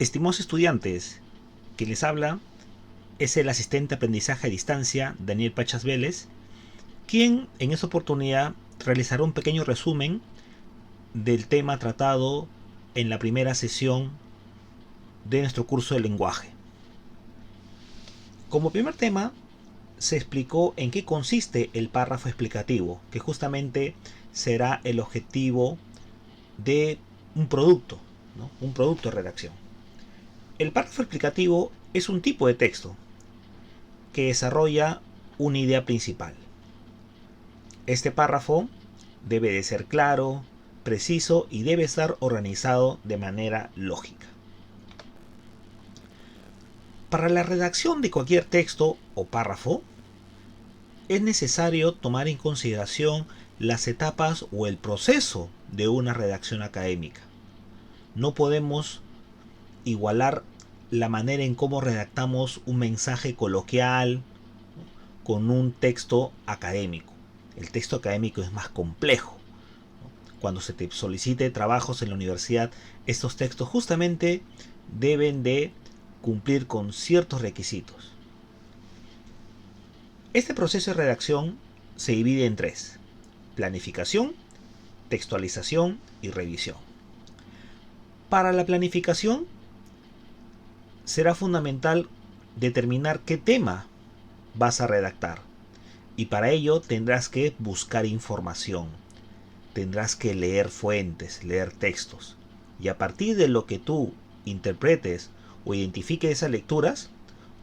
Estimados estudiantes, que les habla es el asistente de aprendizaje a distancia, Daniel Pachas Vélez, quien en esta oportunidad realizará un pequeño resumen del tema tratado en la primera sesión de nuestro curso de lenguaje. Como primer tema, se explicó en qué consiste el párrafo explicativo, que justamente será el objetivo de un producto, ¿no? Un producto de redacción. El párrafo explicativo es un tipo de texto que desarrolla una idea principal. Este párrafo debe de ser claro, preciso y debe estar organizado de manera lógica. Para la redacción de cualquier texto o párrafo, es necesario tomar en consideración las etapas o el proceso de una redacción académica. No podemos igualar la manera en cómo redactamos un mensaje coloquial con un texto académico. El texto académico es más complejo. Cuando se te solicite trabajos en la universidad, estos textos justamente deben de cumplir con ciertos requisitos. Este proceso de redacción se divide en tres: planificación, textualización y revisión. Para la planificación será fundamental determinar qué tema vas a redactar, y para ello tendrás que buscar información, tendrás que leer fuentes, leer textos, y a partir de lo que tú interpretes o identifiques esas lecturas,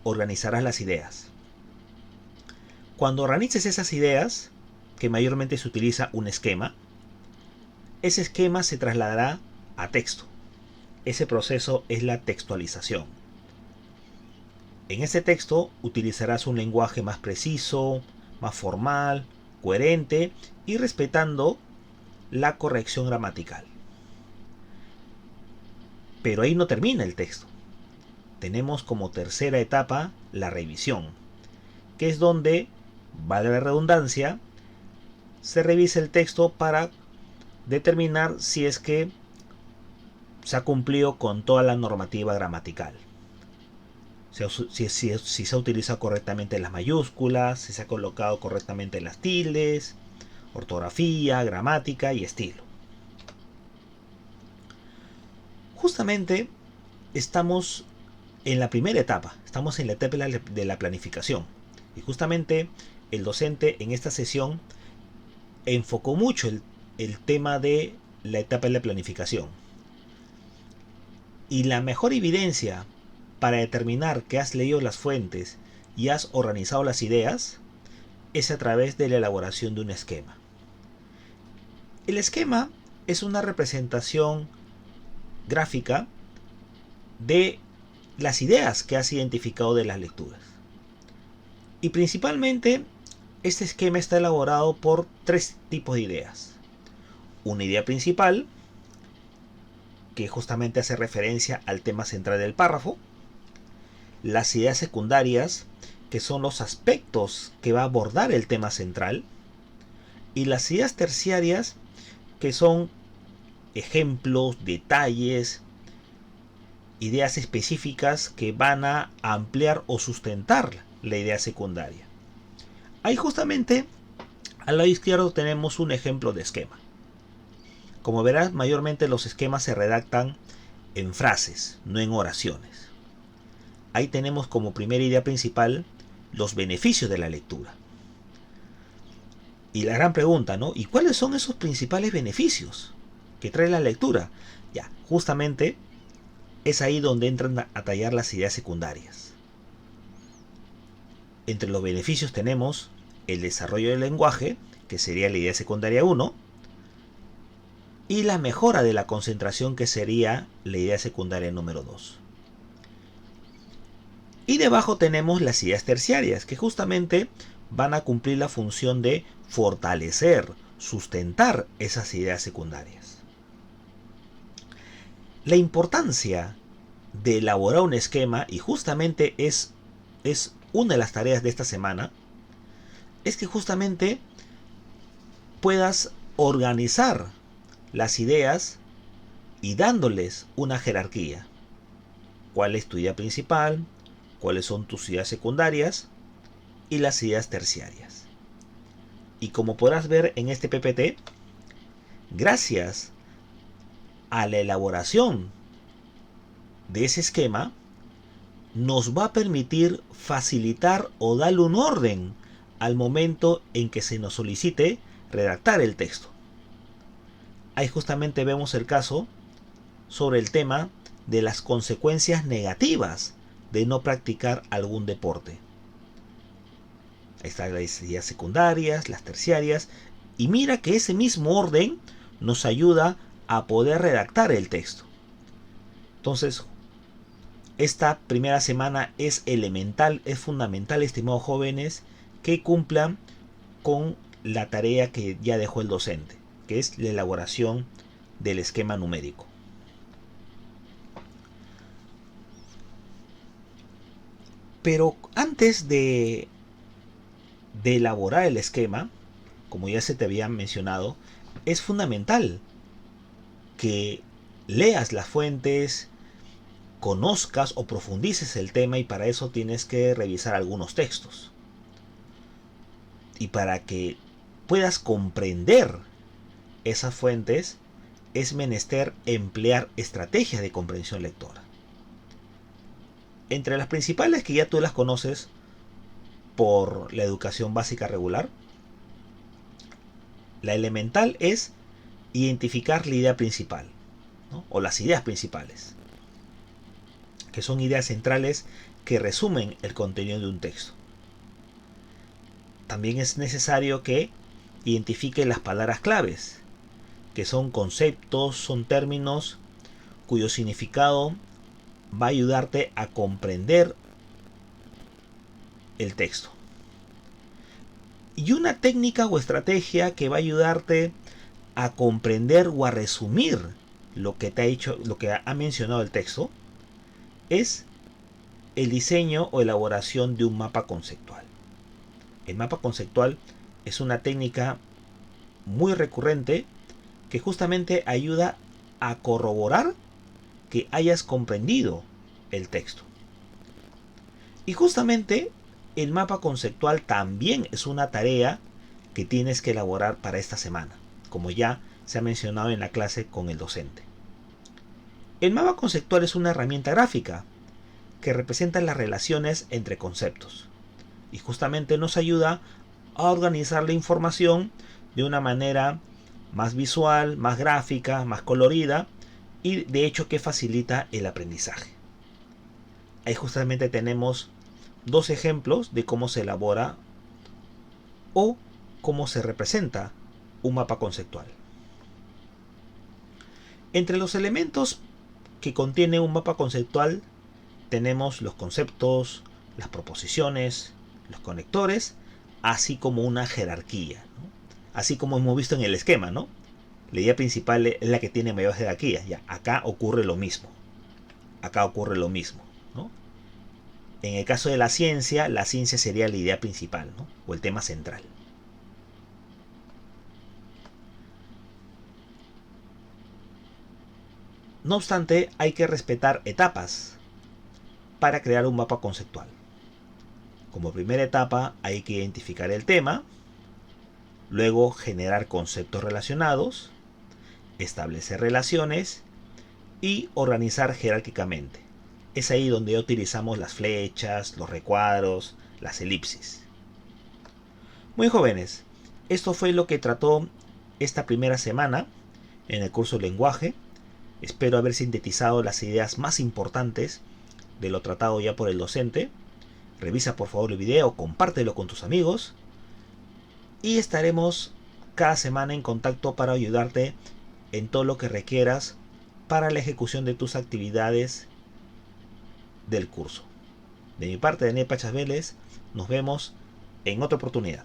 organizarás las ideas. Cuando organices esas ideas, que mayormente se utiliza un esquema, ese esquema se trasladará a texto. Ese proceso es la textualización. En ese texto utilizarás un lenguaje más preciso, más formal, coherente y respetando la corrección gramatical. Pero ahí no termina el texto. Tenemos como tercera etapa la revisión, que es donde, vale la redundancia, se revisa el texto para determinar si es que se ha cumplido con toda la normativa gramatical. Si se ha utilizado correctamente las mayúsculas, si se ha colocado correctamente las tildes, ortografía, gramática y estilo. Justamente estamos en la primera etapa, estamos en la etapa de la planificación. Y justamente el docente en esta sesión enfocó mucho el tema de la etapa de la planificación. Y la mejor evidencia para determinar que has leído las fuentes y has organizado las ideas es a través de la elaboración de un esquema. El esquema es una representación gráfica de las ideas que has identificado de las lecturas. Y principalmente este esquema está elaborado por tres tipos de ideas. Una idea principal, que justamente hace referencia al tema central del párrafo. Las ideas secundarias, que son los aspectos que va a abordar el tema central. Y las ideas terciarias, que son ejemplos, detalles, ideas específicas que van a ampliar o sustentar la idea secundaria. Ahí justamente al lado izquierdo tenemos un ejemplo de esquema. Como verás, mayormente los esquemas se redactan en frases, no en oraciones. Ahí tenemos como primera idea principal los beneficios de la lectura. Y la gran pregunta, ¿no? ¿Y cuáles son esos principales beneficios que trae la lectura? Ya, justamente es ahí donde entran a tallar las ideas secundarias. Entre los beneficios tenemos el desarrollo del lenguaje, que sería la idea secundaria 1, y la mejora de la concentración, que sería la idea secundaria número 2. Y debajo tenemos las ideas terciarias, que justamente van a cumplir la función de fortalecer, sustentar esas ideas secundarias. La importancia de elaborar un esquema, y justamente es una de las tareas de esta semana, es que justamente puedas organizar las ideas y dándoles una jerarquía. cuál es tu idea principal, cuáles son tus ideas secundarias y las ideas terciarias. Y como podrás ver en este PPT, gracias a la elaboración de ese esquema, nos va a permitir facilitar o darle un orden al momento en que se nos solicite redactar el texto. Ahí justamente vemos el caso sobre el tema de las consecuencias negativas de no practicar algún deporte. Ahí están las ideas secundarias, las terciarias, y mira que ese mismo orden nos ayuda a poder redactar el texto. Entonces, esta primera semana es elemental, es fundamental, estimados jóvenes, que cumplan con la tarea que ya dejó el docente, que es la elaboración del esquema numérico. Pero antes de elaborar el esquema, como ya se te había mencionado, es fundamental que leas las fuentes, conozcas o profundices el tema, y para eso tienes que revisar algunos textos. Y para que puedas comprender esas fuentes, es menester emplear estrategias de comprensión lectora. Entre las principales, que ya tú las conoces por la educación básica regular, la elemental es identificar la idea principal, ¿no? O las ideas principales, que son ideas centrales que resumen el contenido de un texto. También es necesario que identifique las palabras claves, que son conceptos, son términos cuyo significado va a ayudarte a comprender el texto. Y una técnica o estrategia que va a ayudarte a comprender o a resumir lo que te ha dicho, lo que ha mencionado el texto, es el diseño o elaboración de un mapa conceptual. El mapa conceptual es una técnica muy recurrente que justamente ayuda a corroborar que hayas comprendido el texto. Y justamente el mapa conceptual también es una tarea que tienes que elaborar para esta semana, como ya se ha mencionado en la clase con el docente. El mapa conceptual es una herramienta gráfica que representa las relaciones entre conceptos y justamente nos ayuda a organizar la información de una manera más visual, más gráfica, más colorida, y de hecho que facilita el aprendizaje. Ahí justamente tenemos dos ejemplos de cómo se elabora o cómo se representa un mapa conceptual. Entre los elementos que contiene un mapa conceptual tenemos los conceptos, las proposiciones, los conectores, así como una jerarquía, ¿no? Así como hemos visto en el esquema, ¿no? La idea principal es la que tiene mayor jerarquía. Ya, acá ocurre lo mismo. Acá ocurre lo mismo, ¿no? En el caso de la ciencia sería la idea principal, ¿no? O el tema central. No obstante, hay que respetar etapas para crear un mapa conceptual. Como primera etapa hay que identificar el tema, luego generar conceptos relacionados, establecer relaciones y organizar jerárquicamente. Es ahí donde utilizamos las flechas, los recuadros, las elipsis. Muy jóvenes, esto fue lo que trató esta primera semana en el curso de lenguaje. Espero haber sintetizado las ideas más importantes de lo tratado ya por el docente. Revisa por favor el video, compártelo con tus amigos y estaremos cada semana en contacto para ayudarte en todo lo que requieras para la ejecución de tus actividades del curso. De mi parte, Daniel Pachas Vélez, nos vemos en otra oportunidad.